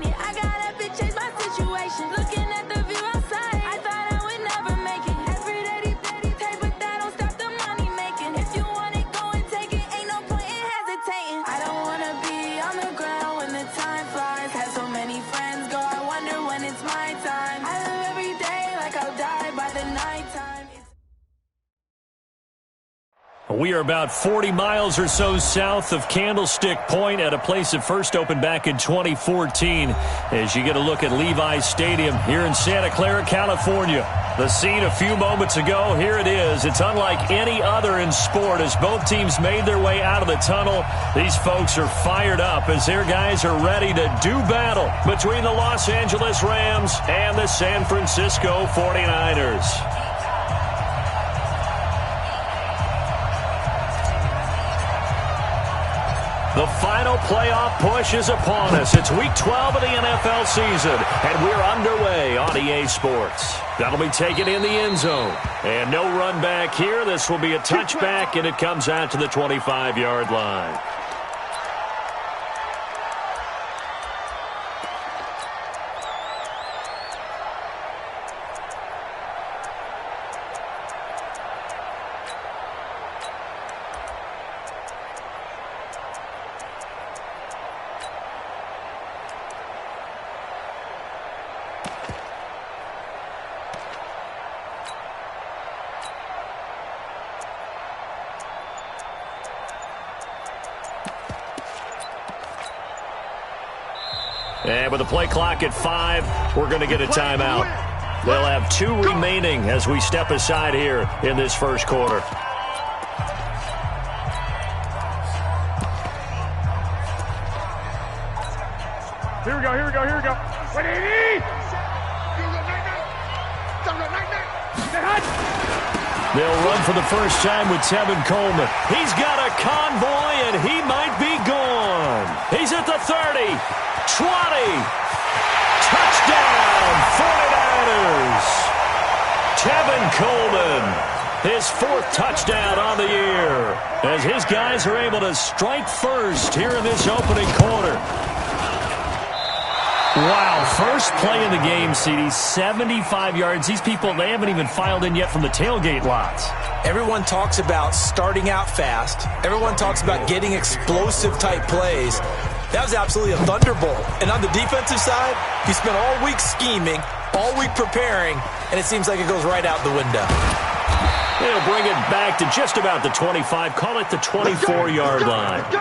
ain't it? I got a bitch change my situation. Looking at the view outside, I thought I would never make it. Every day, but that don't stop the money making. If you want it, go and take it. Ain't no point in hesitating. I don't wanna be on the ground when the time flies. Had so many friends go, I wonder when it's my time. I live every day like I'll die by the nighttime. We are about 40 miles or so south of Candlestick Point at a place that first opened back in 2014 as you get a look at Levi's Stadium here in Santa Clara, California. The scene a few moments ago, here it is. It's unlike any other in sport as both teams made their way out of the tunnel. These folks are fired up as their guys are ready to do battle between the Los Angeles Rams and the San Francisco 49ers. The final playoff push is upon us. It's Week 12 of the NFL season, and we're underway on EA Sports. That'll be taken in the end zone. And no run back here. This will be a touchback, and it comes out to the 25-yard line. And with the play clock at 5, we're going to get a timeout. They'll have 2 remaining as we step aside here in this first quarter. Here we go. What do you need? They'll run for the first time with Tevin Coleman. He's got a convoy, and he might be gone. He's at the 30, 20. Touchdown, 49ers. Tevin Coleman, his 4th touchdown on the year, as his guys are able to strike first here in this opening quarter. Wow, first play in the game, CD, 75 yards. These people, they haven't even filed in yet from the tailgate lots. Everyone talks about starting out fast. Everyone talks about getting explosive-type plays. That was absolutely a thunderbolt. And on the defensive side, you spent all week scheming, all week preparing, and it seems like it goes right out the window. They'll bring it back to just about the 25, call it the 24-yard line. The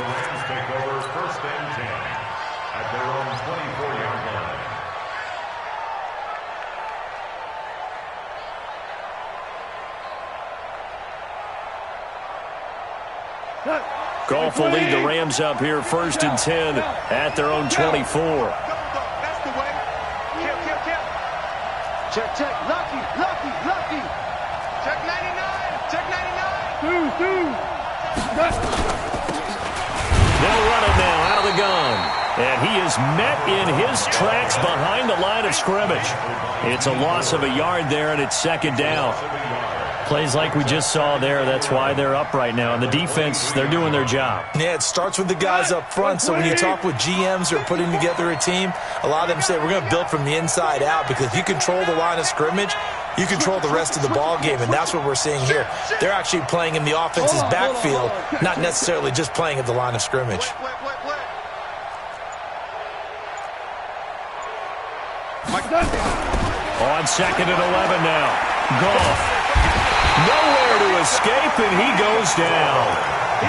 Rams take over first and 10 at their own 24-yard line. Goff will lead the Rams up here first and 10 at their own 24. That's the way. Kill. Check. Lucky. Check 99. They'll run it now out of the gun. And he is met in his tracks behind the line of scrimmage. It's a loss of a yard there, and it's second down. Plays like we just saw there, that's why they're up right now. And the defense, they're doing their job. Yeah, it starts with the guys up front. So when you talk with GMs or putting together a team, a lot of them say we're going to build from the inside out, because if you control the line of scrimmage, you control the rest of the ball game, and that's what we're seeing here. They're actually playing in the offense's backfield, not necessarily just playing at the line of scrimmage. On second and 11 now. Goff. Nowhere to escape, and he goes down.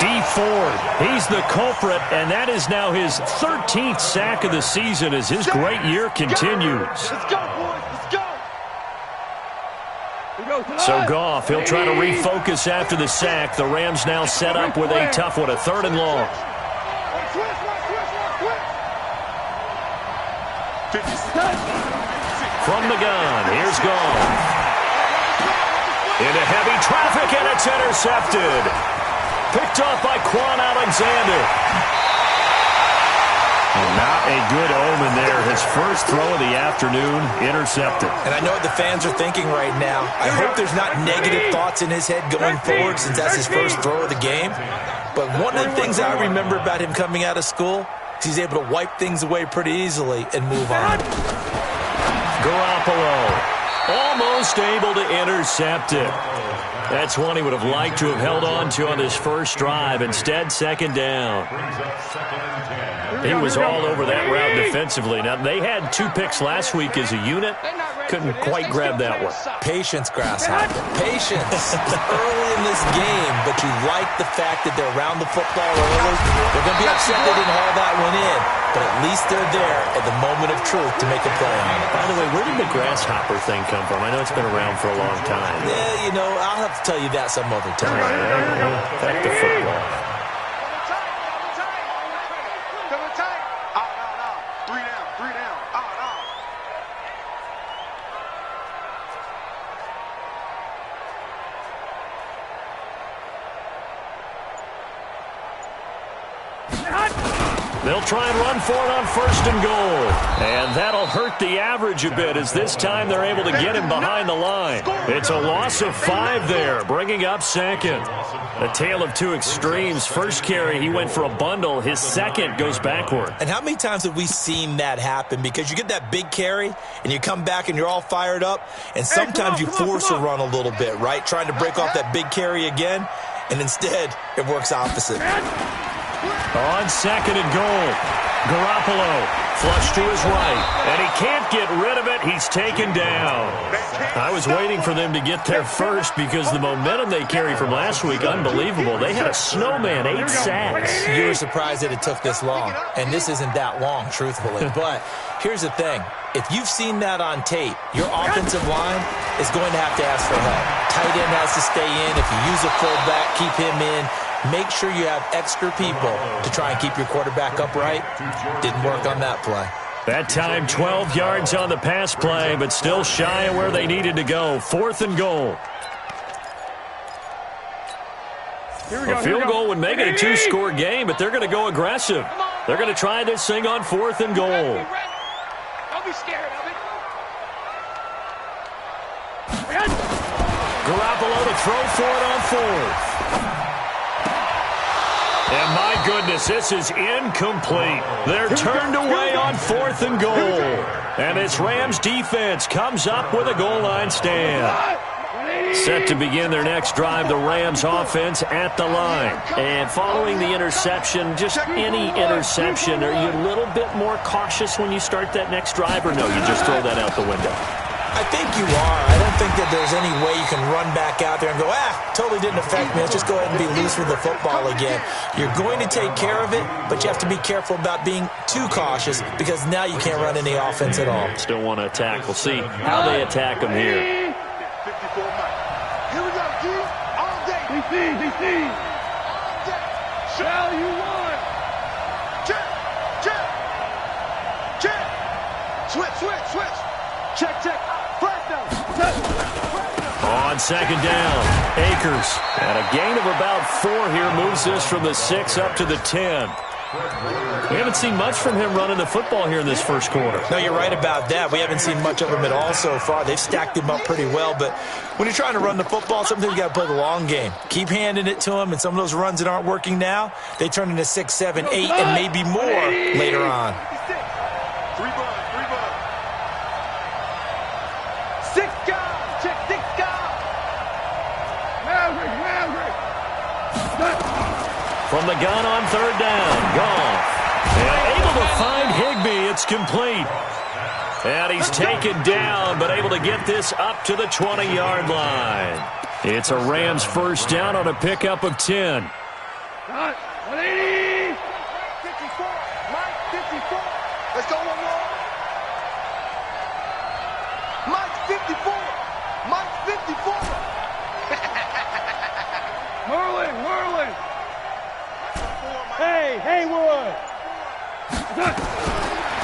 D Ford, he's the culprit, and that is now his 13th sack of the season as his great year continues. Let's go, boys. So Goff, he'll try to refocus after the sack. The Rams now set up with a tough one, a 3rd and long. From the gun, here's Goff. Into heavy traffic, and it's intercepted. Picked off by Quan Alexander. And not a good omen there. His first throw of the afternoon, intercepted. And I know what the fans are thinking right now. I hope there's not negative thoughts in his head going forward, since that's his first throw of the game. But one of the things I remember about him coming out of school, He's able to wipe things away pretty easily and move on. Garoppolo almost able to intercept it. That's one he would have liked to have held on to on his first drive. Instead, second down. He was all over that route defensively. Now, they had 2 picks last week as a unit. Couldn't quite grab that one. Patience, Grasshopper. Patience. Early in this game, but you like the fact that they're around the football early. They're going to be upset they didn't haul that one in, but at least they're there at the moment of truth to make a play on it. By the way, where did the grasshopper thing come from? I know it's been around for a long time. Yeah, you know, I'll have to tell you that some other time. Back to football. They'll try and run for it on first and goal. And that'll hurt the average a bit as this time they're able to get him behind the line. It's a loss of 5 there, bringing up second. A tale of 2 extremes. First carry, he went for a bundle. His second goes backward. And how many times have we seen that happen? Because you get that big carry, and you come back and you're all fired up, and sometimes you force a run a little bit, right? Trying to break off that big carry again, and instead it works opposite. On second and goal, Garoppolo flush to his right, and he can't get rid of it. He's taken down. I was waiting for them to get there first because the momentum they carry from last week, unbelievable. They had a snowman, 8 sacks. You were surprised that it took this long, and this isn't that long, truthfully. But here's the thing. If you've seen that on tape, your offensive line is going to have to ask for help. Tight end has to stay in. If you use a fullback, keep him in. Make sure you have extra people to try and keep your quarterback upright. Didn't work on that play. That time, 12 yards on the pass play, but still shy of where they needed to go. 4th and goal. A field goal would make it a 2-score game, but they're going to go aggressive. They're going to try this thing on 4th and goal. Don't be scared of it. Garoppolo to throw for it on 4th. And my goodness, this is incomplete. They're turned away on 4th and goal. And this Rams defense comes up with a goal line stand. Set to begin their next drive, the Rams offense at the line. And following the interception, just any interception, are you a little bit more cautious when you start that next drive, or no, you just throw that out the window? I think you are. I don't think that there's any way you can run back out there and go, totally didn't affect me. Let's just go ahead and be loose with the football again. You're going to take care of it, but you have to be careful about being too cautious because now you can't run any offense at all. Still want to attack. We'll see how they attack them here. 54 Mike. Here we go, G. All day. DC. All day. Shall you want? Check. Switch. Check. On second down, Akers. And a gain of about 4 here moves this from the 6 up to the 10. We haven't seen much from him running the football here in this first quarter. No, you're right about that. We haven't seen much of him at all so far. They've stacked him up pretty well, but when you're trying to run the football, sometimes you got to play the long game. Keep handing it to him, and some of those runs that aren't working now, they turn into 6, 7, 8, and maybe more later on. 3 bucks. 6 guys. Check 6 guys. Maverick. From the gun on 3rd down, Goff. And able to find Higbee. It's complete. And he's taken down, but able to get this up to the 20-yard line. It's a Rams first down on a pickup of 10. 180. 54. Mike, 54. Let's go one more. Mike, 54. Mike, 54. Merlin. Hey, Haywood.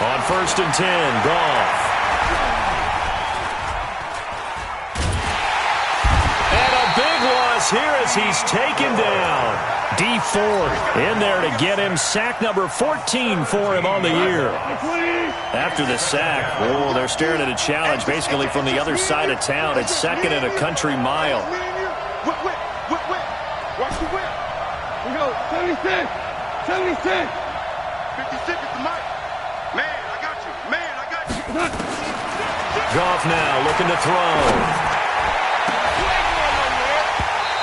On 1st and 10, Goff. And a big loss here as he's taken down. D Ford in there to get him. Sack number 14 for him on the year. After the sack, they're staring at a challenge basically from the other side of town. It's 2nd and a country mile. Watch the whip. We go, 76. 50 seconds to Mike. Man, I got you. Man, I got you. Goff now looking to throw.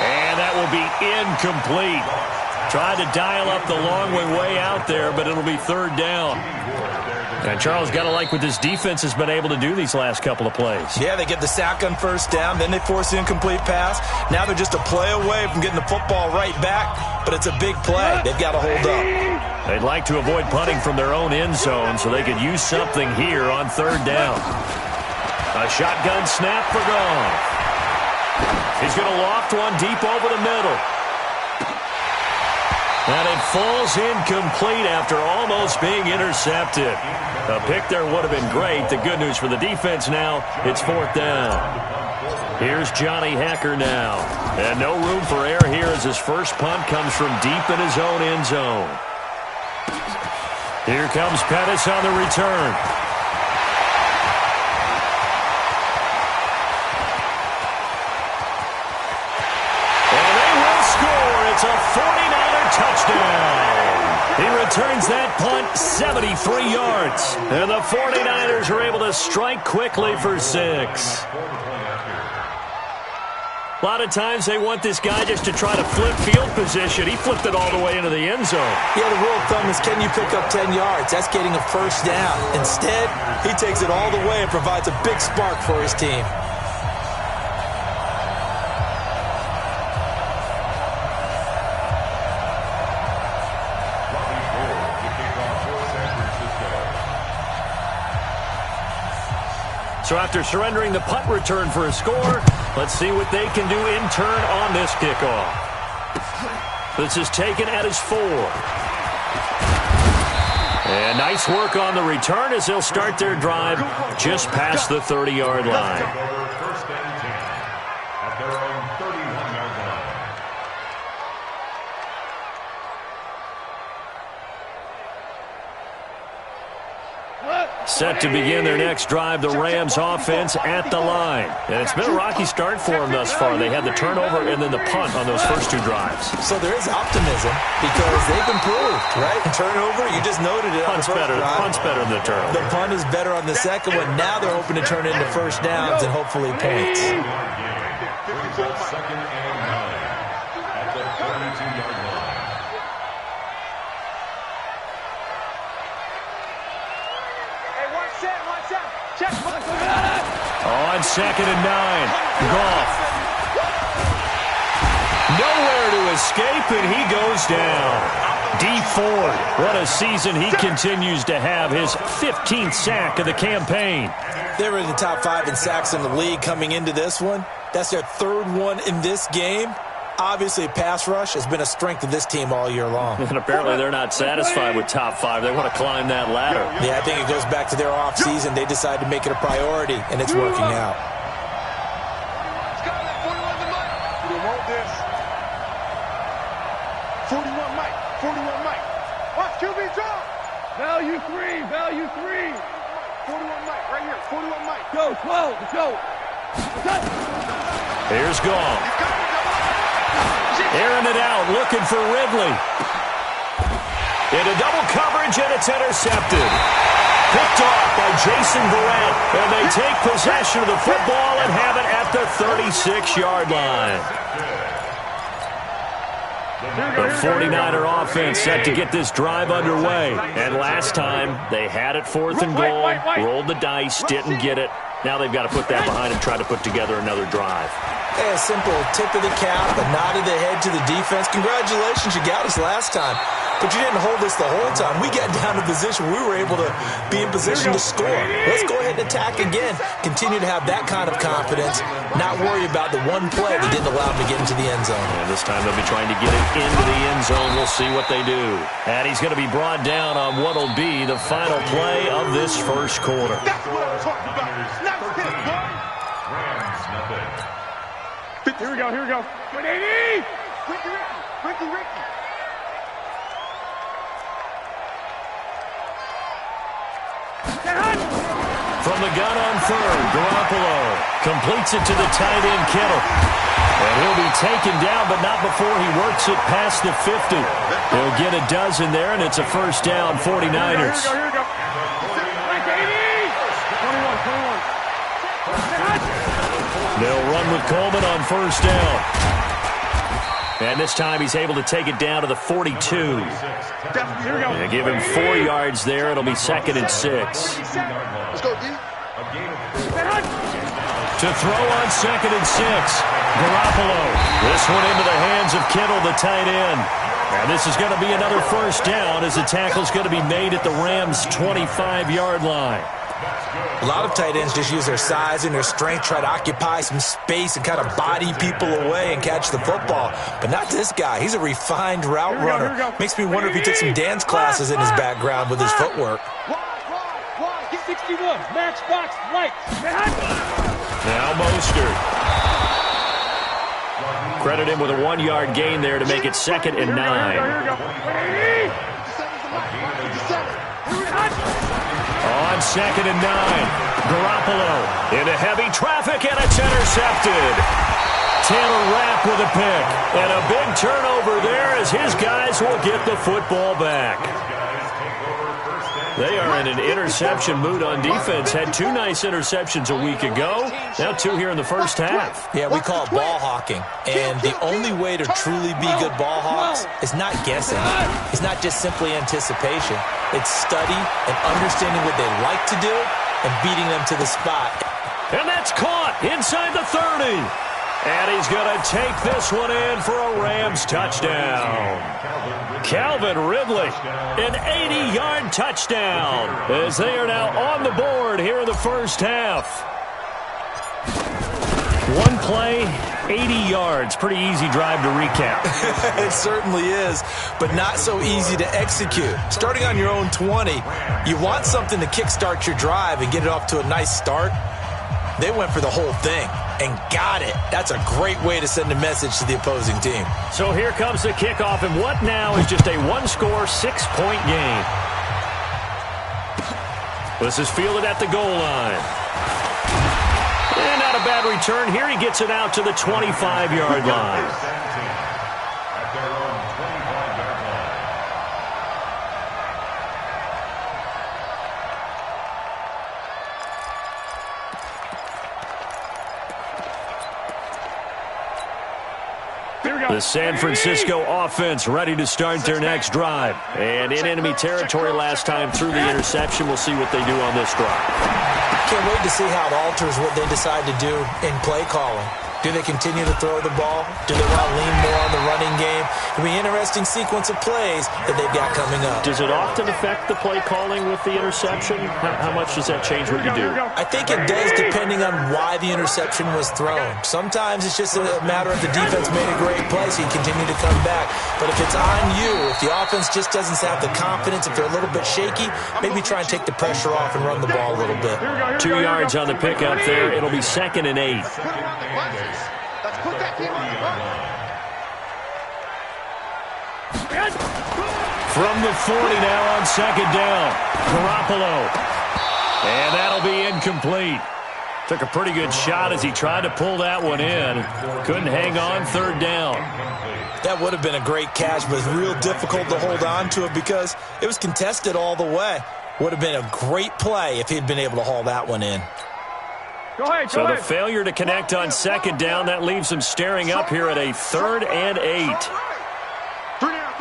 And that will be incomplete. Tried to dial up the long way out there, but it'll be third down. And Charles, got to like what this defense has been able to do these last couple of plays. Yeah, they get the sack on first down, then they force the incomplete pass. Now they're just a play away from getting the football right back, but it's a big play. They've got to hold up. They'd like to avoid punting from their own end zone so they could use something here on third down. A shotgun snap for Goff. He's going to loft one deep over the middle. And it falls incomplete after almost being intercepted. A pick there would have been great. The good news for the defense now, it's fourth down. Here's Johnny Hacker now. And no room for error here as his first punt comes from deep in his own end zone. Here comes Pettis on the return. And they will score. It's a 49er touchdown. He returns that punt 73 yards. And the 49ers are able to strike quickly for 6. A lot of times they want this guy just to try to flip field position. He flipped it all the way into the end zone. Yeah, the rule of thumb is, can you pick up 10 yards? That's getting a first down. Instead, he takes it all the way and provides a big spark for his team. So after surrendering the punt return for a score, let's see what they can do in turn on this kickoff. This is taken at his 4. And nice work on the return as they'll start their drive just past the 30-yard line. First and 10 at their own 31-yard line. Set to begin their next drive, the Rams offense at the line. And it's been a rocky start for them thus far. They had the turnover and then the punt on those first 2 drives. So there is optimism because they've improved, right? Turnover, you just noted it. Punt's better than the turnover. The punt is better on the second one. Now they're hoping to turn into first downs and hopefully points. Second and 9 at the 32-yard line. On second and 9, Goff. Nowhere to escape, and he goes down. D Ford, what a season he continues to have, his 15th sack of the campaign. They were in the top 5 in sacks in the league coming into this one. That's their 3rd one in this game. Obviously, pass rush has been a strength of this team all year long. And apparently they're not satisfied with top 5. They want to climb that ladder. Yeah, I think it goes back to their offseason. They decided to make it a priority, and it's working out. We want this. 41 Mike. 41 Mike. Watch QB draw. Value 3. 41 Mike. Right here. 41 Mike. Go. 12. Let's go. Here's Goff. Airing it out, looking for Ridley. Into double coverage, and it's intercepted. Picked off by Jason Verrett, and they take possession of the football and have it at the 36-yard line. The 49er offense set to get this drive underway. And last time, they had it 4th and goal, rolled the dice, didn't get it. Now they've got to put that behind and try to put together another drive. Yeah, a simple tip of the cap, a nod of the head to the defense. Congratulations, you got us last time. But you didn't hold us the whole time. We got down to position. We were able to be in position to score. Let's go ahead and attack again. Continue to have that kind of confidence. Not worry about the one play that didn't allow them to get into the end zone. And this time they'll be trying to get it into the end zone. We'll see what they do. And he's going to be brought down on what will be the final play of this first quarter. That's what I'm talking about. Nice hit, boy. Rams, nothing. Here we go. 180. Ricky. From the gun on 3rd, Garoppolo completes it to the tight end, Kittle. And he'll be taken down, but not before he works it past the 50. He'll get a dozen there, and it's a first down, 49ers. Here we go. 21. They'll run with Coleman on first down. And this time he's able to take it down to the 42. They give him 4 yards there. It'll be 2nd and 6. Let's go, D. To throw on 2nd and 6. Garoppolo. This one into the hands of Kittle, the tight end. And this is going to be another first down as the tackle's going to be made at the Rams' 25-yard line. A lot of tight ends just use their size and their strength, try to occupy some space and kind of body people away and catch the football. But not this guy. He's a refined route runner. Makes me wonder if he took some dance classes in his background with his footwork. Get 61. Match box light. Now Mostert. Credit him with a 1-yard gain there to make it 2nd and 9. On 2nd and 9, Garoppolo into heavy traffic, and it's intercepted. Taylor Rapp with a pick, and a big turnover there as his guys will get the football back. They are in an interception mood on defense. Had 2 nice interceptions a week ago. Now 2 here in the first half. Yeah, we call it ball hawking. And the only way to truly be good ball hawks is not guessing. It's not just simply anticipation. It's study and understanding what they like to do and beating them to the spot. And that's caught inside the 30. And he's going to take this one in for a Rams touchdown. Calvin Ridley, an 80-yard touchdown as they are now on the board here in the first half. 1 play, 80 yards. Pretty easy drive to recap. It certainly is, but not so easy to execute. Starting on your own 20, you want something to kickstart your drive and get it off to a nice start. They went for the whole thing and got it. That's a great way to send a message to the opposing team. So here comes the kickoff, and what now is just a 1-score, 6-point game. This is fielded at the goal line. And not a bad return here. He gets it out to the 25-yard line. The San Francisco offense ready to start their next drive. And in enemy territory last time through the interception. We'll see what they do on this drive. Can't wait to see how it alters what they decide to do in play calling. Do they continue to throw the ball? Do they want to lean more on the running game? It'll be an interesting sequence of plays that they've got coming up. Does it often affect the play calling with the interception? How much does that change what you do? I think it does depending on why the interception was thrown. Sometimes it's just a matter of the defense made a great play, so you continue to come back. But if it's on you, if the offense just doesn't have the confidence, if they're a little bit shaky, maybe try and take the pressure off and run the ball a little bit. 2 yards on the pickup there. It'll be 2nd and 8. Let's put that team on the run. From the 40 now on 2nd down. Garoppolo. And that'll be incomplete. Took a pretty good shot as he tried to pull that one in. Couldn't hang on, 3rd down. That would have been a great catch, but it's real difficult to hold on to it because it was contested all the way. Would have been a great play if he'd been able to haul that one in. So the failure to connect on 2nd down, that leaves them staring up here at a 3rd and 8. 3 down.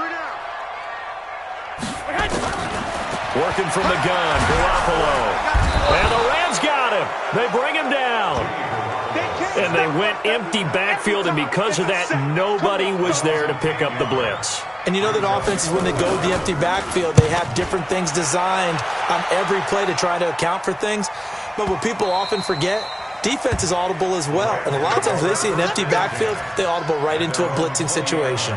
Working from the gun, Garoppolo. And the Rams got him. They bring him down. And they went empty backfield, and because of that, nobody was there to pick up the blitz. And you know that offenses, when they go to the empty backfield, they have different things designed on every play to try to account for things. But what people often forget, defense is audible as well. And a lot of times when they see an empty backfield, they audible right into a blitzing situation.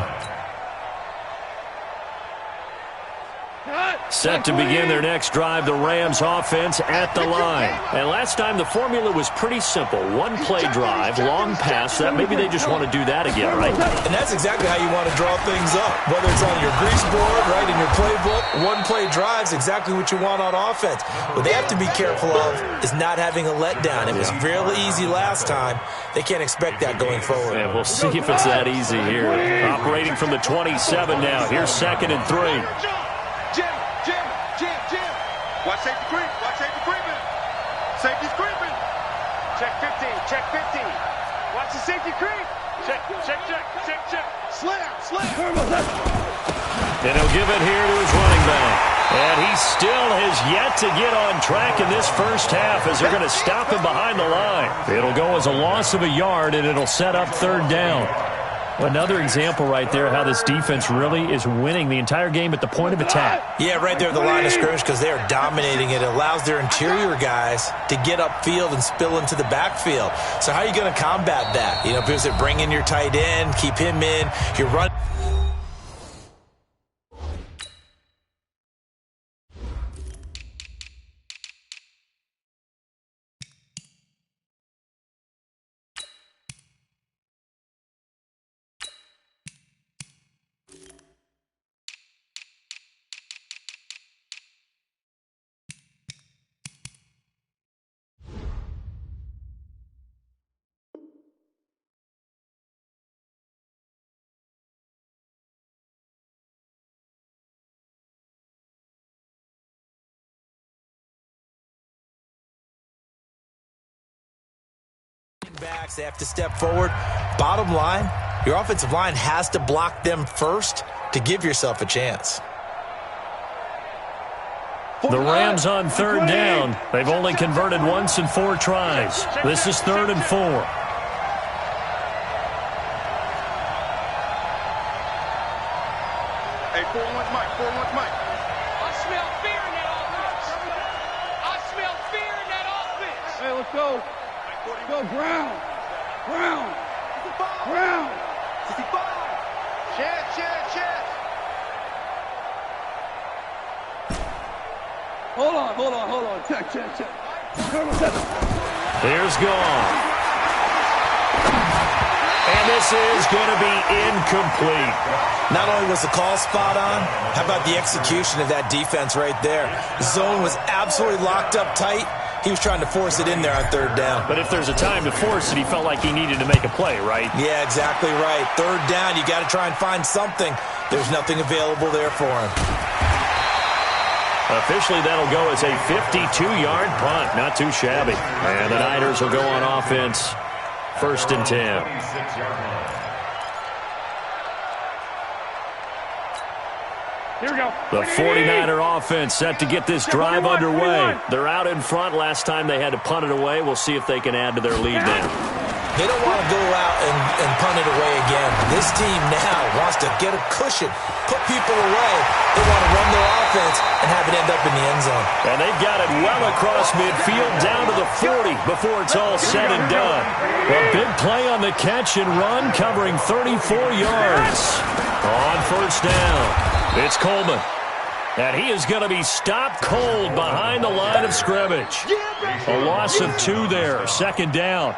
Set to begin their next drive, the Rams offense at the line. And last time the formula was pretty simple. One play drive, long pass. That maybe they just want to do that again, right? And that's exactly how you want to draw things up. Whether it's on your grease board, right, in your playbook, one play drive's exactly what you want on offense. What they have to be careful of is not having a letdown. It was fairly easy last time. They can't expect that going forward. And we'll see if it's that easy here. Operating from the 27 now. Here's 2nd and 3. Jim. Watch safety creep. Watch safety creeping. Safety's creeping. Check 15. Check 15. Watch the safety creep. Check. Slam. And he'll give it here to his running back. And he still has yet to get on track in this first half as they're going to stop him behind the line. It'll go as a loss of a yard, and it'll set up 3rd down. Another example right there how this defense really is winning the entire game at the point of attack. Yeah, right there at the line of scrimmage because they are dominating it. It allows their interior guys to get upfield and spill into the backfield. So how are you going to combat that? You know, because they bring in your tight end, keep him in, you're running. Backs, they have to step forward. Bottom line, your offensive line has to block them first to give yourself a chance. The Rams on 3rd down. They've only converted once in 4 tries. This is 3rd and 4. Hey, 4-1 Mike. I smell fear in that offense. Hey, let's go. Go, Brown. 65. Chance. Hold on. Check. Here's gone. And this is going to be incomplete. Not only was the call spot on, how about the execution of that defense right there? The zone was absolutely locked up tight. He was trying to force it in there on 3rd down. But if there's a time to force it, he felt like he needed to make a play, right? Yeah, exactly right. 3rd down, you got to try and find something. There's nothing available there for him. Officially, that'll go as a 52-yard punt. Not too shabby. And the Niners will go on offense. 1st and 10. Here we go. The 49er offense set to get this drive underway. They're out in front. Last time they had to punt it away. We'll see if they can add to their lead now. They don't want to go out and punt it away again. This team now wants to get a cushion, put people away. They want to run their offense and have it end up in the end zone. And they've got it well across midfield down to the 40 before it's all said and done. A big play on the catch and run covering 34 yards. On 1st down. It's Coleman, and he is going to be stopped cold behind the line of scrimmage. A loss of 2 there, 2nd down.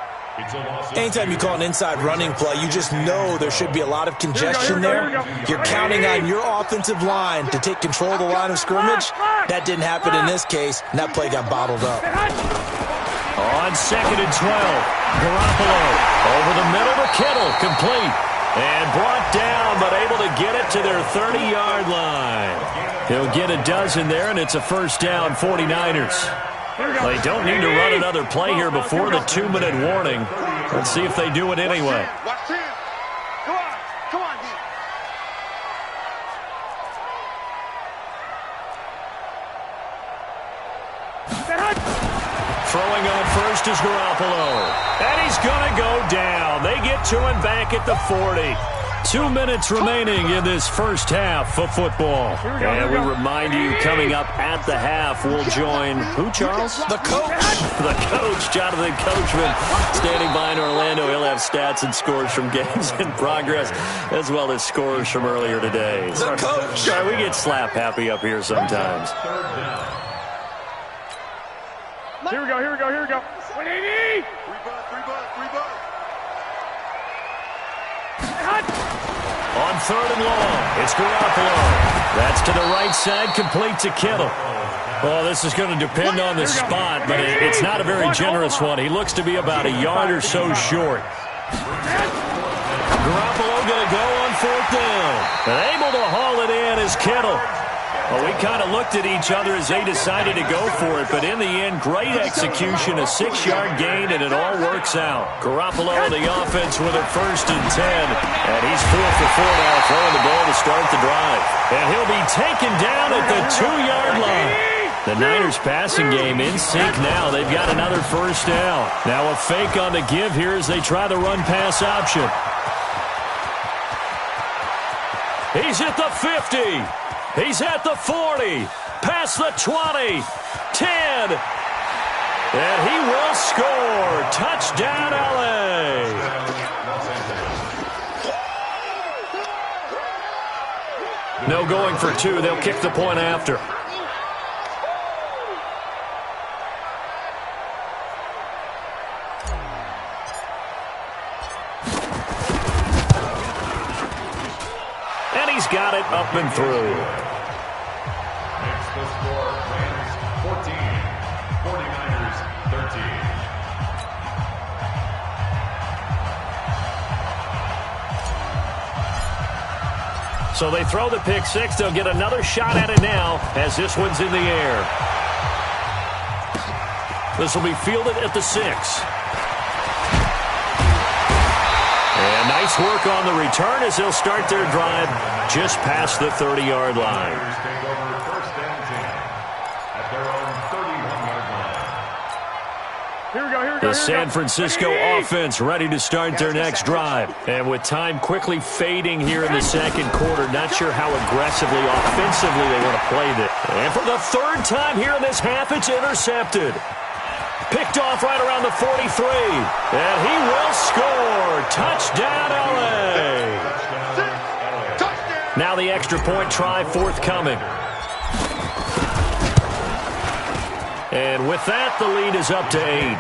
Anytime you call an inside running play, you just know there should be a lot of congestion there. You're counting on your offensive line to take control of the line of scrimmage. That didn't happen in this case, and that play got bottled up. On 2nd and 12, Garoppolo over the middle to Kittle, complete. And brought down, but able to get it to their 30-yard line. He'll get a dozen there, and it's a 1st down, 49ers. They don't need to run another play here before the 2-minute warning. Let's see if they do it anyway. Watch 10. Come on. Throwing on 1st is Garoppolo. And he's going to go down. They get to him back at the 40. 2 minutes remaining in this first half of football. And we remind you, coming up at the half, we'll join who, Charles? The coach. The coach, Jonathan Coachman, standing by in Orlando. He'll have stats and scores from games in progress, as well as scores from earlier today. The coach. Sorry, we get slap happy up here sometimes. Here we go, here we go, here we go. 180! On 3rd and long, it's Garoppolo. That's to the right side, complete to Kittle. Well, this is going to depend on the spot, but it's not a very generous one. He looks to be about a yard or so short. Garoppolo going to go on 4th down. And able to haul it in is Kittle. Well, we kind of looked at each other as they decided to go for it, but in the end, great execution, a 6-yard gain, and it all works out. Garoppolo on the offense with a 1st and 10, and he's 4 for 4 now, throwing the ball to start the drive. And he'll be taken down at the 2-yard line. The Niners passing game in sync now. They've got another 1st down. Now a fake on the give here as they try the run-pass option. He's at the 50. He's at the 40, past the 20, 10, and he will score. Touchdown, L.A. No going for 2. They'll kick the point after. And he's got it up and through. Makes the score Rams 14, 49ers 13. So they throw the pick 6. They'll get another shot at it now as this one's in the air. This will be fielded at the 6. And nice work on the return as they'll start their drive just past the 30-yard line. Niners take over 1st and 10 at their own 31-yard line. Here we go, here we go. The San Francisco offense ready to start their next drive. And with time quickly fading here in the second quarter, not sure how aggressively, offensively they want to play this. And for the 3rd time here in this half, it's intercepted. Picked off right around the 43. And he will score. Touchdown, L.A. Now the extra point try forthcoming. And with that, the lead is up to 8.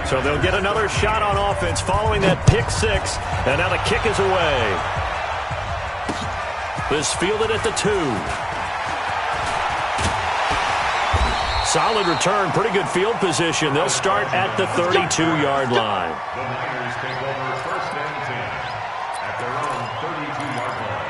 So they'll get another shot on offense following that pick 6. And now the kick is away. This fielded at the 2. Solid return, pretty good field position. They'll start at the 32-yard line. The Niners take over 1st and 10 at their own 32-yard line.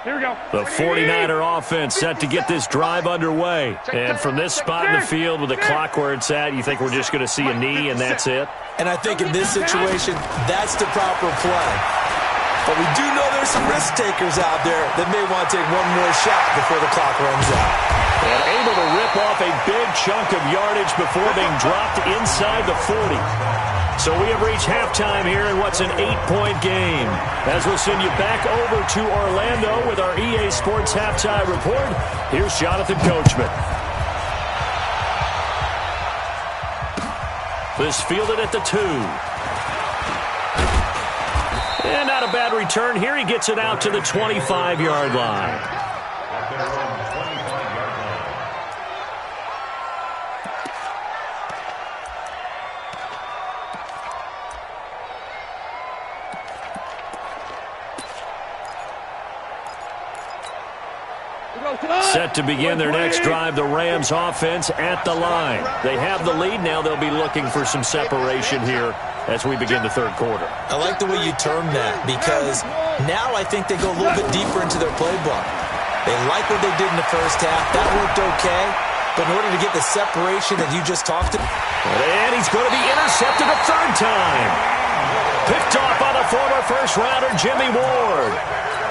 Here we go. The 49er offense set to get this drive underway. And from this spot in the field with the clock where it's at, you think we're just going to see a knee and that's it? And I think in this situation, that's the proper play. But we do know there's some risk takers out there that may want to take one more shot before the clock runs out. And able to rip off a big chunk of yardage before being dropped inside the 40. So we have reached halftime here in what's an 8-point game. As we'll send you back over to Orlando with our EA Sports Halftime Report, here's Jonathan Coachman. This fielded at the 2. And not a bad return here. He gets it out to the 25-yard line. At their own 25-yard line. Set to begin their next drive, the Rams offense at the line. They have the lead. Now they'll be looking for some separation here as we begin the 3rd quarter. I like the way you termed that because now I think they go a little bit deeper into their playbook. They like what they did in the 1st half. That worked okay. But in order to get the separation that you just talked about. And he's going to be intercepted a 3rd time. Picked off by the former first-rounder Jimmy Ward.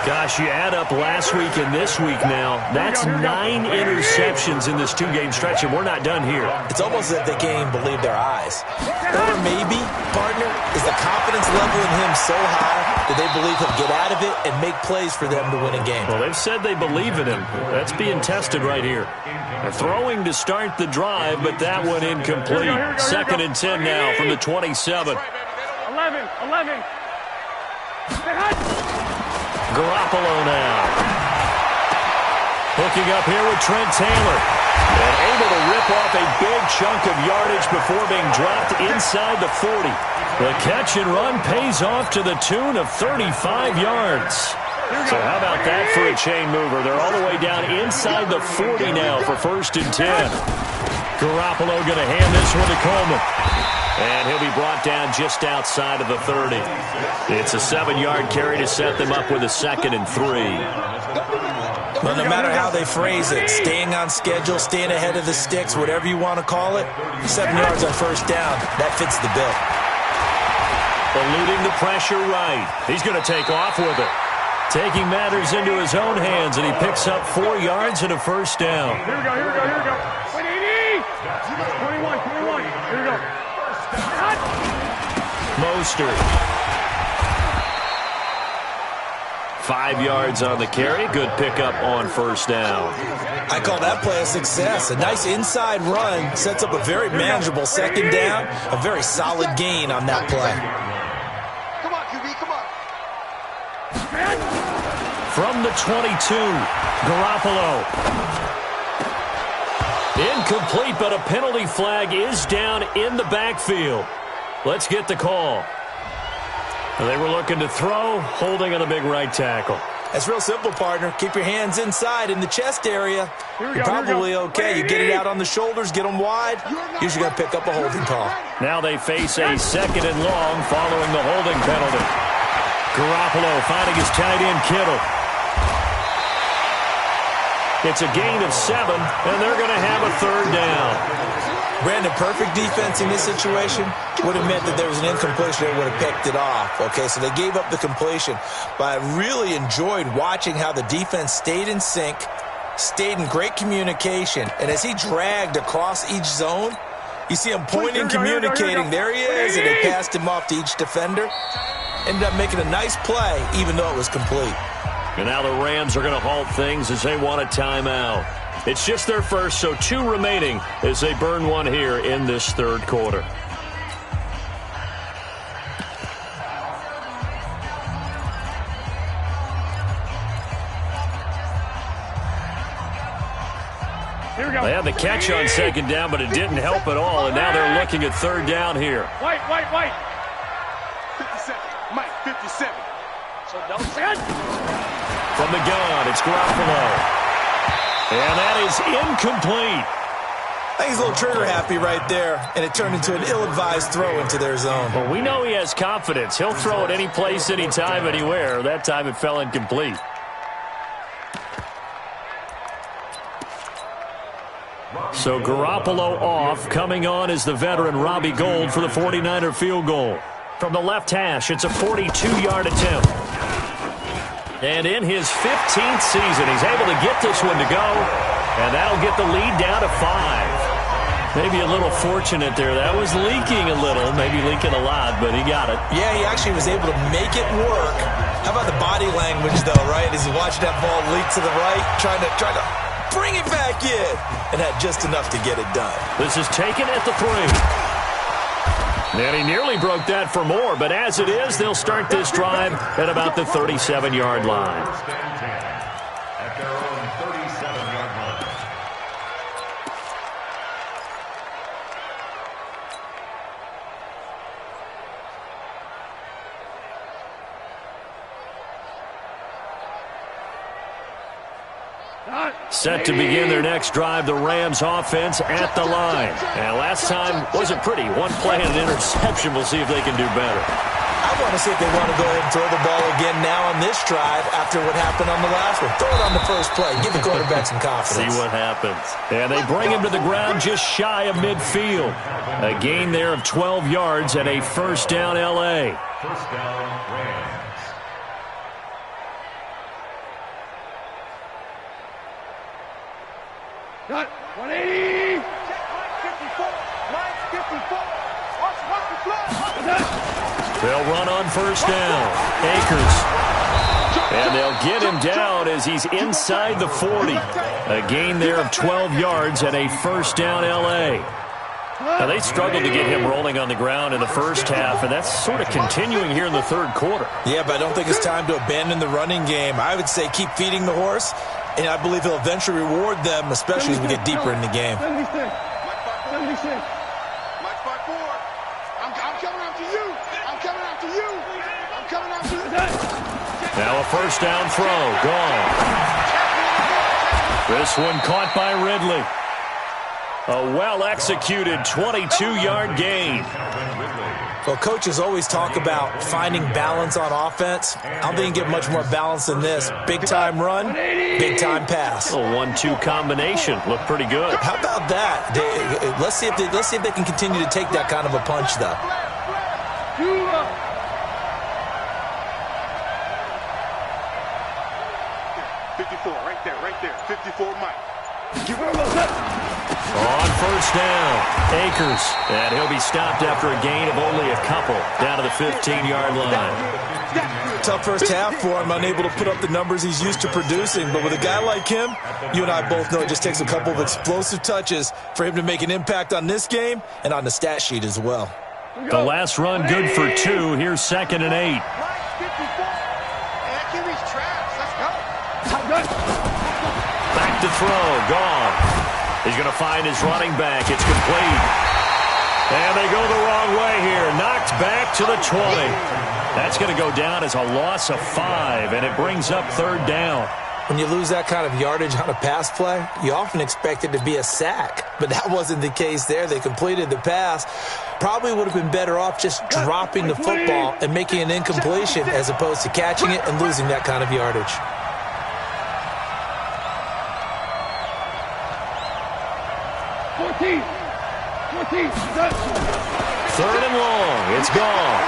Gosh, you add up last week and this week now, that's 9 interceptions in this two-game stretch, and we're not done here. It's almost as if they can't even believe their eyes. Or maybe, partner, is the confidence level in him so high that they believe he'll get out of it and make plays for them to win a game. Well, they've said they believe in him. That's being tested right here. They're throwing to start the drive, but that one incomplete. Second and 10 now from the 27. 11. Garoppolo now. Hooking up here with Trent Taylor. And able to rip off a big chunk of yardage before being dropped inside the 40. The catch and run pays off to the tune of 35 yards. So how about that for a chain mover? They're all the way down inside the 40 now for first and 10. Garoppolo going to hand this one to Coleman. And he'll be brought down just outside of the 30. It's a 7-yard carry to set them up with a 2nd and 3. Well, no matter how they phrase it, staying on schedule, staying ahead of the sticks, whatever you want to call it, 7 yards on first down, that fits the bill. Eluding the pressure right. He's going to take off with it. Taking matters into his own hands, and he picks up 4 yards and a first down. Here we go. 21. Here we go. Mostert. 5 yards on the carry. Good pickup on first down. I call that play a success. A nice inside run sets up a very manageable second down. A very solid gain on that play. Come on, QB, come on. From the 22, Garoppolo. Incomplete, but a penalty flag is down in the backfield. Let's get the call. They were looking to throw, holding on a big right tackle. That's real simple, partner. Keep your hands inside in the chest area. You're probably okay. You get it out on the shoulders, get them wide. Usually going to pick up a holding call. Now they face a 2nd and long following the holding penalty. Garoppolo finding his tight end Kittle. It's a gain of 7, and they're going to have a 3rd down. Brandon, perfect defense in this situation would have meant that there was an incompletion that would have picked it off. Okay, so they gave up the completion. But I really enjoyed watching how the defense stayed in sync, stayed in great communication. And as he dragged across each zone, you see him pointing, communicating. There he is, and they passed him off to each defender. Ended up making a nice play, even though it was complete. And now the Rams are going to halt things as they want a timeout. It's just their first, so 2 remaining as they burn one here in this 3rd quarter. They had the catch on 2nd down, but it didn't help at all, and now they're looking at 3rd down here. White. 57. Mike, 57. So don't stand. From the gun, it's Garoppolo. And that is incomplete. I think he's a little trigger happy right there, and it turned into an ill-advised throw into their zone. Well, we know he has confidence. He'll throw it any place, anytime, anywhere. That time it fell incomplete. So Garoppolo off. Coming on is the veteran Robbie Gould for the 49er field goal. From the left hash, it's a 42-yard attempt. And in his 15th season, he's able to get this one to go, and that'll get the lead down to 5. Maybe a little fortunate there. That was leaking a little, maybe leaking a lot, but he got it. Yeah, he actually was able to make it work. How about the body language, though, right? As he watched that ball leak to the right, trying to bring it back in, and had just enough to get it done. This is taken at the 3. And he nearly broke that for more, but as it is, they'll start this drive at about the 37-yard line. At their own 37-yard line. Set to begin their next drive, the Rams offense at the line. And last time wasn't pretty. One play and an interception. We'll see if they can do better. I want to see if they want to go ahead and throw the ball again now on this drive after what happened on the last one. Throw it on the first play. Give the quarterback some confidence. See what happens. And they bring him to the ground just shy of midfield. A gain there of 12 yards and a first down L.A. First down, Rams. Got 180. Line 54. Line 54. Watch the fly. They'll run on first down. Akers. And they'll get him down as he's inside the 40. A gain there of 12 yards and a first down L.A. Now, they struggled to get him rolling on the ground in the first half, and that's sort of continuing here in the third quarter. Yeah, but I don't think it's time to abandon the running game. I would say keep feeding the horse, and I believe he'll eventually reward them, especially as we get deeper in the game. 76. 76. Mike 5-4. I'm coming after you. I'm coming after you. I'm coming after you. Now a first down throw. Gone. This one caught by Ridley. A well-executed 22-yard gain. Well, coaches always talk about finding balance on offense. I don't think you can get much more balance than this. Big-time run, big-time pass. A 1-2 combination. Looked pretty good. How about that? Let's see if they can continue to take that kind of a punch, though. 54, right there. 54, Mike. On first down, Akers. And he'll be stopped after a gain of only a couple down to the 15-yard line. Tough first half for him, unable to put up the numbers he's used to producing. But with a guy like him, you and I both know it just takes a couple of explosive touches for him to make an impact on this game and on the stat sheet as well. The last run good for 2. Here's 2nd and 8. Back to throw. Gone. He's going to find his running back. It's complete. And they go the wrong way here. Knocked back to the 20. That's going to go down as a loss of 5, and it brings up 3rd down. When you lose that kind of yardage on a pass play, you often expect it to be a sack. But that wasn't the case there. They completed the pass. Probably would have been better off just dropping the football and making an incompletion as opposed to catching it and losing that kind of yardage. 14. 3rd and long. It's gone.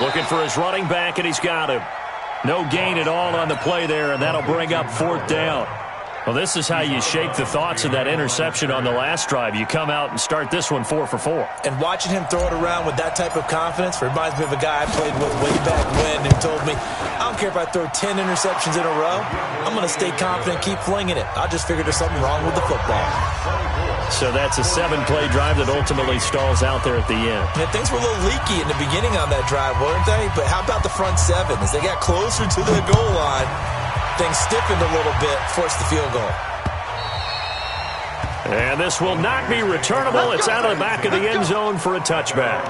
Looking for his running back, and he's got him. No gain at all on the play there, and that'll bring up 4th down. Well, this is how you shake the thoughts of that interception on the last drive. You come out and start this one 4 for 4. And watching him throw it around with that type of confidence reminds me of a guy I played with way back when and told me, I don't care if I throw 10 interceptions in a row. I'm going to stay confident, keep flinging it. I just figured there's something wrong with the football. So that's a 7-play drive that ultimately stalls out there at the end. And things were a little leaky in the beginning on that drive, weren't they? But how about the front 7? As they got closer to the goal line, things stiffened a little bit, forced the field goal. And this will not be returnable. It's out of the back of the end zone for a touchback.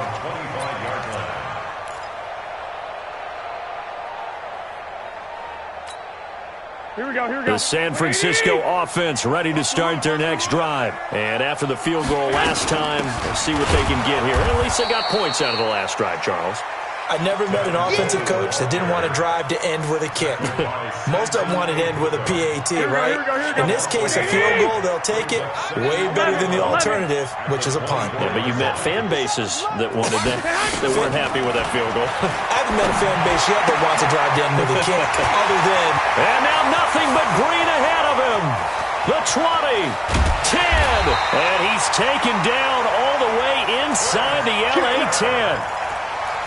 Here we go. The San Francisco offense ready to start their next drive. And after the field goal last time, let's see what they can get here. At least they got points out of the last drive, Charles. I never met an offensive coach that didn't want to drive to end with a kick. Most of them wanted to end with a PAT, right? In this case, a field goal, they'll take it. Way better than the alternative, which is a punt. Yeah, but you met fan bases that wanted that, that weren't happy with that field goal. I haven't met a fan base yet that wants to drive to end with a kick, other than... And now nothing but green ahead of him. The 20, 10, and he's taken down all the way inside the LA 10.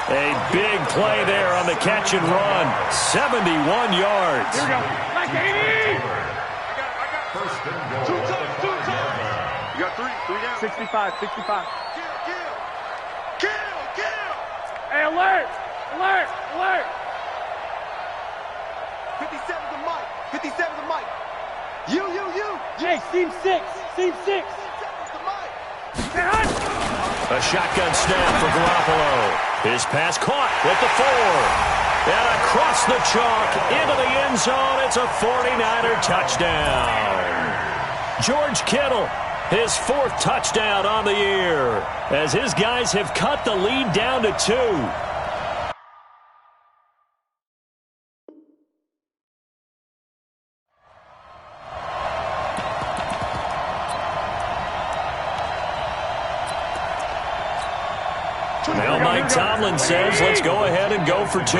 A big play there on the catch and run. 71 yards. Here we go. Like 80. I got First and goal. 2 times. You got 3 down. 65. Kill. Hey, alert. 57's the mic. 57's the mic. You. Hey, seam 6. 57's the mic. A shotgun snap for Garoppolo. His pass caught with the 4. And across the chalk into the end zone. It's a 49er touchdown. George Kittle His 4th touchdown on the year, as his guys have cut the lead down to 2. Now Mike Tomlin says, let's go ahead and go for 2. Don't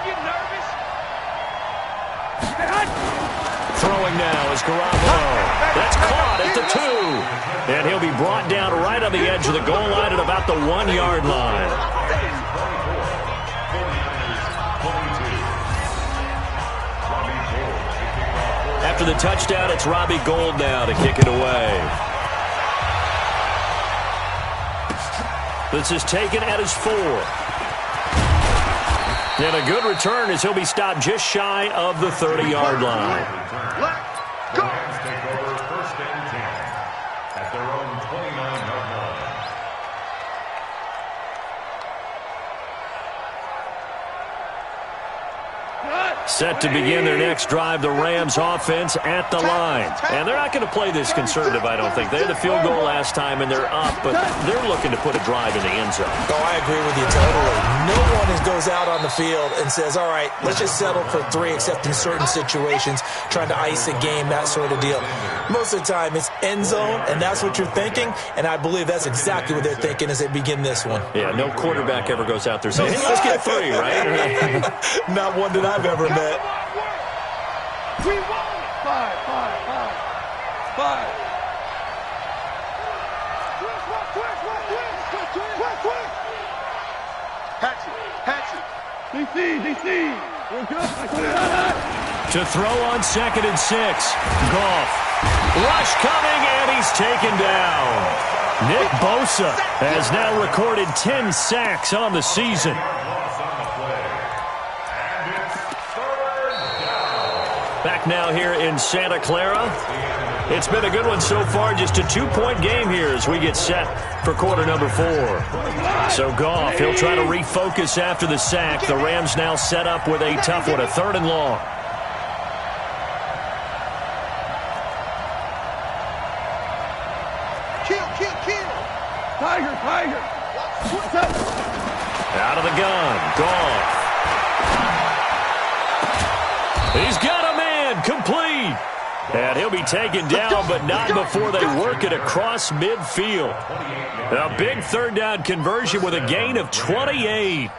get nervous. Throwing now is Garoppolo. That's caught at the 2. And he'll be brought down right on the edge of the goal line at about the 1-yard line. After the touchdown, it's Robbie Gould now to kick it away. This is taken at his 4. And a good return as he'll be stopped just shy of the 30-yard line. The Rams take over 1st and 10 at their own 29-yard line. Set to begin their next drive, the Rams offense at the line. And they're not going to play this conservative, I don't think. They had the field goal last time, and they're up, but they're looking to put a drive in the end zone. Oh, I agree with you totally. No one goes out on the field and says, all right, let's just settle for 3, except in certain situations, trying to ice a game, that sort of deal. Most of the time, it's end zone, and that's what you're thinking, and I believe that's exactly what they're thinking as they begin this one. Yeah, no quarterback ever goes out there saying, hey, let's get 3, right? Not one that I've ever met. We won it. 5. Quick. Hatchet. DC. We're good. To throw on 2nd and 6. Goff. Rush coming, and he's taken down. Nick Bosa has now recorded 10 sacks on the season. Back now here in Santa Clara. It's been a good one so far. Just a 2-point game here as we get set for quarter number 4. So Goff, he'll try to refocus after the sack. The Rams now set up with a tough one, a 3rd and long. Kill. Tiger. What's up? Out of the gun. Goff. He's got a man complete. And he'll be taken down, but not before they work it across midfield. A big 3rd down conversion with a gain of 28.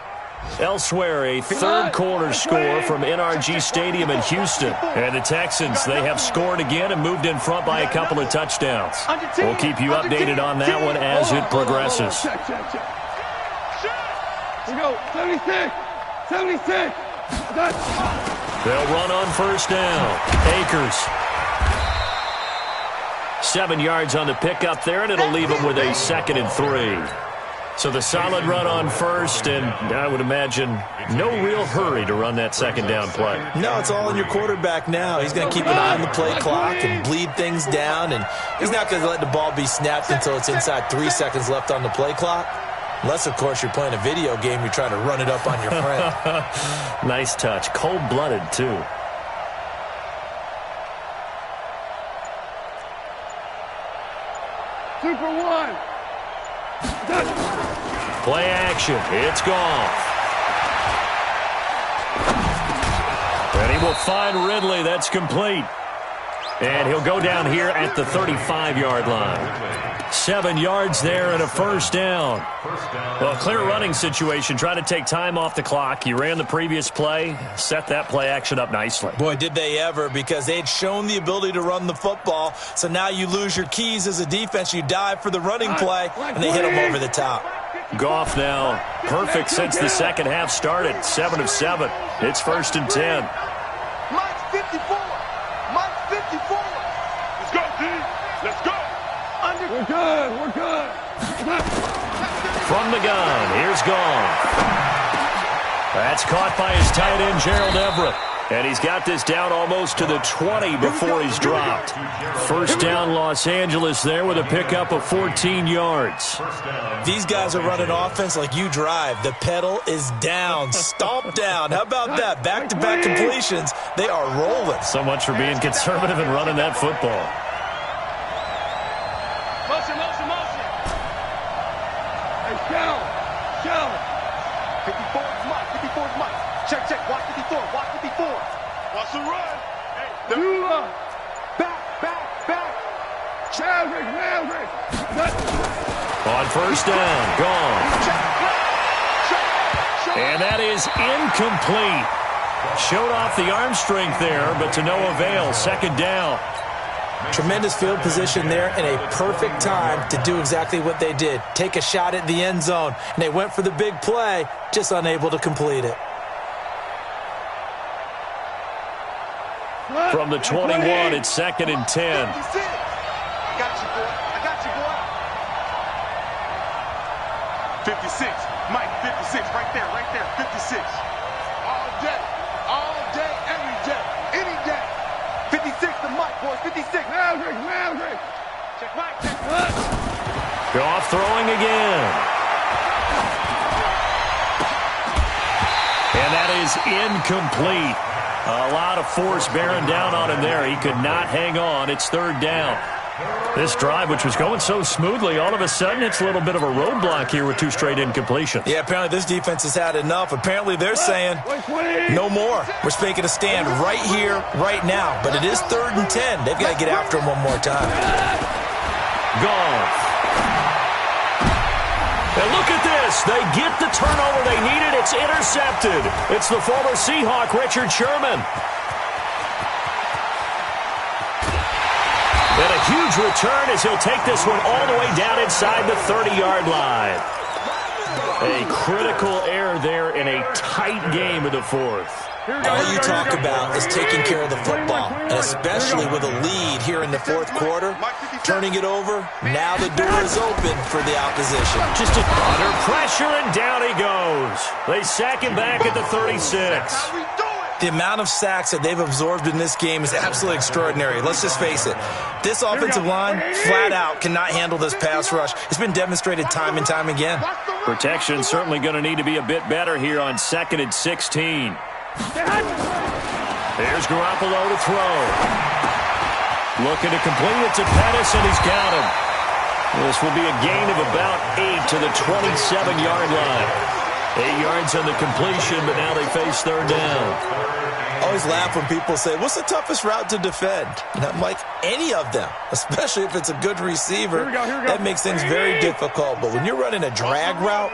Elsewhere, a 3rd quarter score from NRG Stadium in Houston. And the Texans, they have scored again and moved in front by a couple of touchdowns. We'll keep you updated on that one as it progresses. Check. Here we go. 76. They'll run on 1st down. Akers. 7 yards on the pickup there, and it'll leave them with a 2nd and 3. So the solid run on 1st, and I would imagine no real hurry to run that 2nd down play. No, it's all in your quarterback now. He's going to keep an eye on the play clock and bleed things down, and he's not going to let the ball be snapped until it's inside 3 seconds left on the play clock. Unless, of course, you're playing a video game, you're trying to run it up on your friend. Nice touch. Cold-blooded, too. Super 1. Play action. It's Goff. And he will find Ridley. That's complete. And he'll go down here at the 35-yard line. 7 yards there and a 1st down. Well, clear running situation. Trying to take time off the clock. He ran the previous play, set that play action up nicely. Boy, did they ever, because they had shown the ability to run the football. So now you lose your keys as a defense. You dive for the running play, and they hit him over the top. Goff now perfect since the 2nd half started. 7 of 7. It's 1st and 10. Mike's 54. Let's go, D. Let's go. We're good. From the gun, here's Goff. That's caught by his tight end, Gerald Everett. And he's got this down almost to the 20 before he's dropped. First down, Los Angeles there with a pickup of 14 yards. These guys are running offense like you drive. The pedal is down, stomp down. How about that? Back-to-back completions. They are rolling. So much for being conservative and running that football. Motion, motion, motion. Hey, shell. 54 is Mike. 54 is Mike. Check. Watch 54. Watch 54. Watch the run. Hey, back. Maverick. On first down, gone. And that is incomplete. Showed off the arm strength there, but to no avail. Second down. Tremendous field position there and a perfect time to do exactly what they did. Take a shot at the end zone. And they went for the big play, just unable to complete it. From the 21, it's 2nd and 10. I got you, boy. 56. Mike, 56. Right there. 56. All day, every day, any day. 56 to Mike, boys. 56. Maverick. Check Mike. Goff throwing again. And that is incomplete. A lot of force bearing down on him there. He could not hang on. It's third down. This drive, which was going so smoothly, all of a sudden it's a little bit of a roadblock here with 2 straight incompletions. Yeah, apparently this defense has had enough. Apparently they're saying no more. We're making a stand right here, right now. But it is 3rd and 10. They've got to get after him one more time. Goff. And look at this. They get the turnover they needed. It's intercepted. It's the former Seahawk, Richard Sherman. And a huge return as he'll take this one all the way down inside the 30-yard line. A critical error there in a tight game of the 4th. All you talk about is taking care of the football, and especially with a lead here in the 4th quarter, turning it over, now the door is open for the opposition. Just under pressure, and down he goes. They sack him back at the 36. The amount of sacks that they've absorbed in this game is absolutely extraordinary. Let's just face it. This offensive line, flat out, cannot handle this pass rush. It's been demonstrated time and time again. Protection certainly going to need to be a bit better here on 2nd and 16. There's Garoppolo to throw. Looking to complete it to Pettis, and he's got him. This will be a gain of about 8 to the 27-yard line. 8 yards on the completion, but now they face third down. I always laugh when people say, what's the toughest route to defend? And I'm like, any of them, especially if it's a good receiver. Here we go. That makes things very difficult. But when you're running a drag route,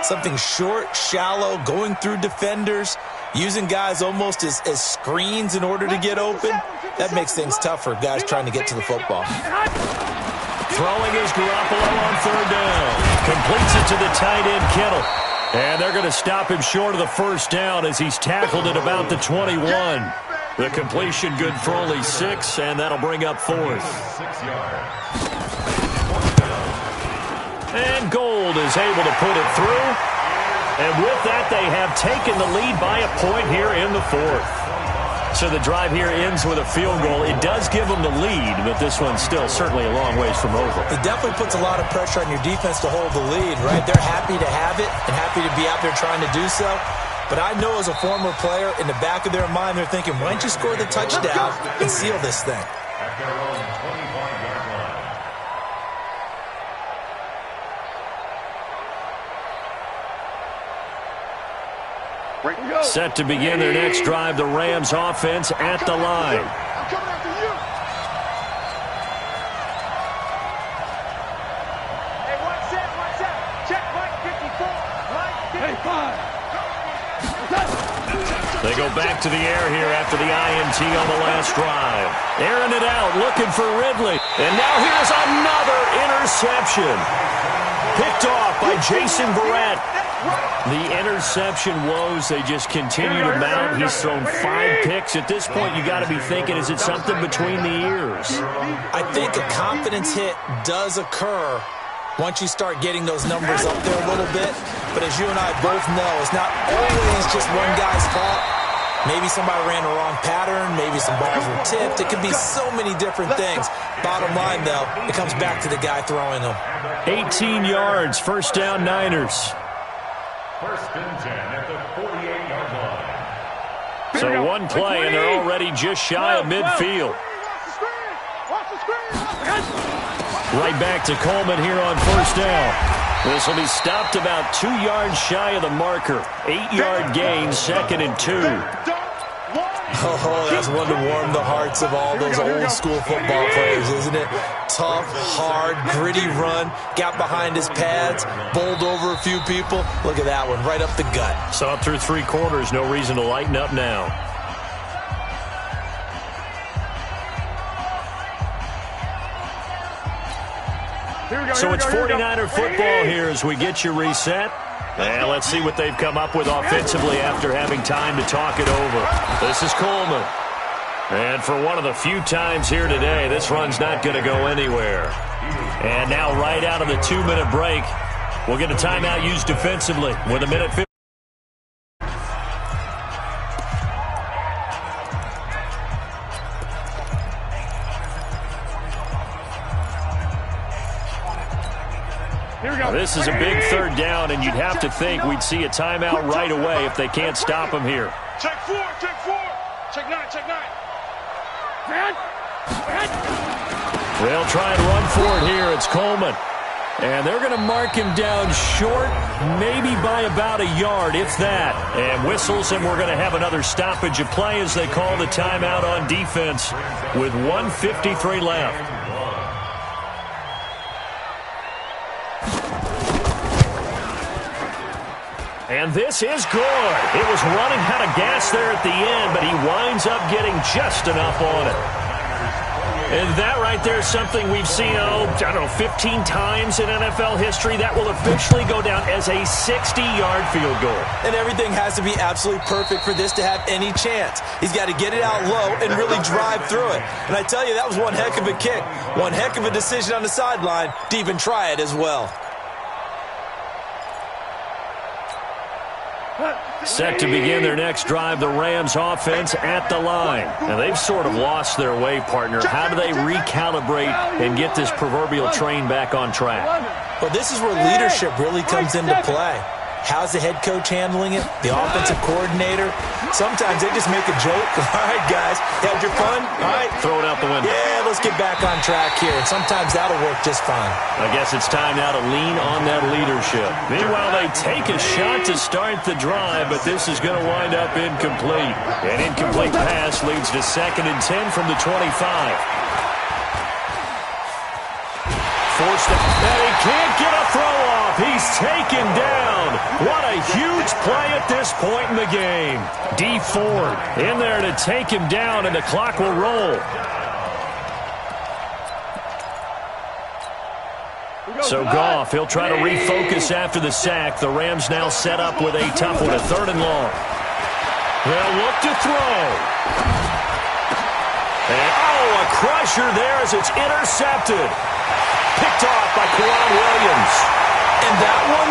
something short, shallow, going through defenders, using guys almost as screens in order to get open, that makes things tough for guys trying to get to the football. Throwing is Garoppolo on third down. Completes it to the tight end, Kittle. And they're going to stop him short of the first down as he's tackled at about the 21. The completion good for only 6, and that'll bring up 4th. 6 yards. And Gold is able to put it through. And with that, they have taken the lead by a point here in the 4th. So the drive here ends with a field goal. It does give them the lead, but this one's still certainly a long ways from over. It definitely puts a lot of pressure on your defense to hold the lead, right? They're happy to have it and happy to be out there trying to do so. But I know as a former player, in the back of their mind, they're thinking, why don't you score the touchdown and seal this thing? At their own 25-yard line. Set to begin their next drive, the Rams offense at the line. I'm coming after you. Hey, watch out. Check Mike 54. Mike 54. They go back to the air here after the INT on the last drive. Airing it out, looking for Ridley. And now here's another interception. Picked off by Jason Verrett. The interception woes, they just continue to mount. He's thrown 5 picks. At this point, you got to be thinking, is it something between the ears? I think a confidence hit does occur once you start getting those numbers up there a little bit. But as you and I both know, it's not always just one guy's fault. Maybe somebody ran the wrong pattern. Maybe some balls were tipped. It could be so many different things. Bottom line, though, it comes back to the guy throwing them. 18 yards, first down Niners. First and 10 at the 48-yard line. So one play, and they're already just shy of midfield. Right back to Coleman here on first down. This will be stopped about 2 yards shy of the marker. 8-yard gain, 2nd and 2. Oh, that's one to warm the hearts of all those old-school football players, isn't it? Tough, hard, gritty run, got behind his pads, bowled over a few people. Look at that one, right up the gut. Saw it through 3 quarters, no reason to lighten up now. So it's 49er football here as we get you reset. And let's see what they've come up with offensively after having time to talk it over. This is Coleman. And for one of the few times here today, this run's not going to go anywhere. And now right out of the 2-minute break, we'll get a timeout used defensively with 1:50. This is a big 3rd down, and you'd have to think we'd see a timeout right away if they can't stop him here. Check 4, check 4. Check 9, check 9. They'll try and run for it here. It's Coleman. And they're going to mark him down short, maybe by about 1 yard, if that. And whistles, and we're going to have another stoppage of play as they call the timeout on defense with 1:53 left. And this is good. It was running out of gas there at the end, but he winds up getting just enough on it. And that right there is something we've seen, 15 times in NFL history. That will officially go down as a 60-yard field goal. And everything has to be absolutely perfect for this to have any chance. He's got to get it out low and really drive through it. And I tell you, that was one heck of a kick. One heck of a decision on the sideline to even try it as well. Set to begin their next drive, the Rams offense at the line. Now, they've sort of lost their way, partner. How do they recalibrate and get this proverbial train back on track? Well, this is where leadership really comes into play. How's the head coach handling it? The offensive coordinator? Sometimes they just make a joke. All right, guys, you had your fun? All right. Throw it out the window. Yeah, let's get back on track here. And sometimes that'll work just fine. I guess it's time now to lean on that leadership. Meanwhile, they take a shot to start the drive, but this is going to wind up incomplete. An incomplete pass leads to 2nd and 10 from the 25. Forced it, and he can't get a throw off. He's taken down. What a huge play at this point in the game. D Ford in there to take him down, and the clock will roll. So Goff, he'll try to refocus after the sack. The Rams now set up with a tough one, a 3rd and long. They'll look to throw. And, a crusher there as it's intercepted. Picked off by Quan Williams. And that one,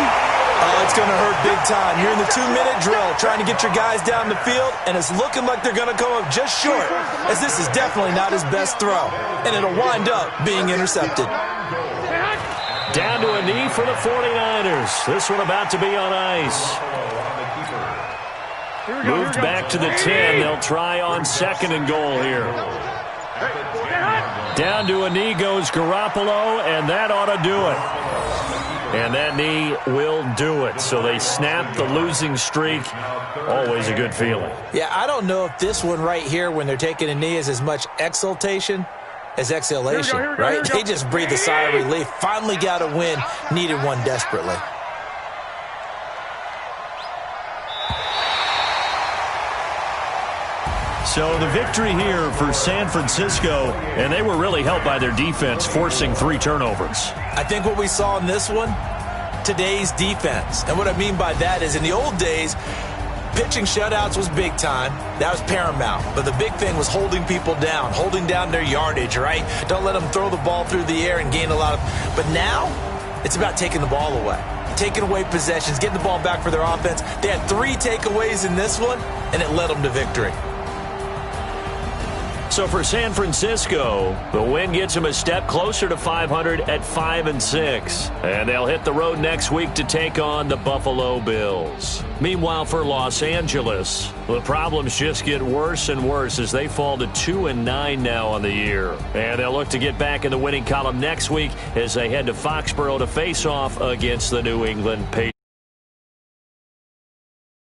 it's going to hurt big time. You're in the 2-minute drill trying to get your guys down the field, and it's looking like they're going to come up just short, as this is definitely not his best throw, and it'll wind up being intercepted. Down to a knee for the 49ers. This one about to be on ice. Moved back to the 10. They'll try on 2nd and goal here. Down to a knee goes Garoppolo, and that ought to do it. And that knee will do it. So they snap the losing streak. Always a good feeling. Yeah, I don't know if this one right here, when they're taking a knee, is as much exultation as exhalation, right? They just breathe a sigh of relief. Finally got a win. Needed one desperately. So the victory here for San Francisco, and they were really helped by their defense, forcing 3 turnovers. I think what we saw in this one, today's defense. And what I mean by that is in the old days, pitching shutouts was big time. That was paramount. But the big thing was holding people down, holding down their yardage, right? Don't let them throw the ball through the air and gain a lot of... But now, it's about taking the ball away. taking away possessions, getting the ball back for their offense. They had 3 takeaways in this one, and it led them to victory. So for San Francisco, the win gets them a step closer to 500 at 5-6. And they'll hit the road next week to take on the Buffalo Bills. Meanwhile, for Los Angeles, the problems just get worse and worse as they fall to 2-9 now on the year. And they'll look to get back in the winning column next week as they head to Foxborough to face off against the New England Patriots.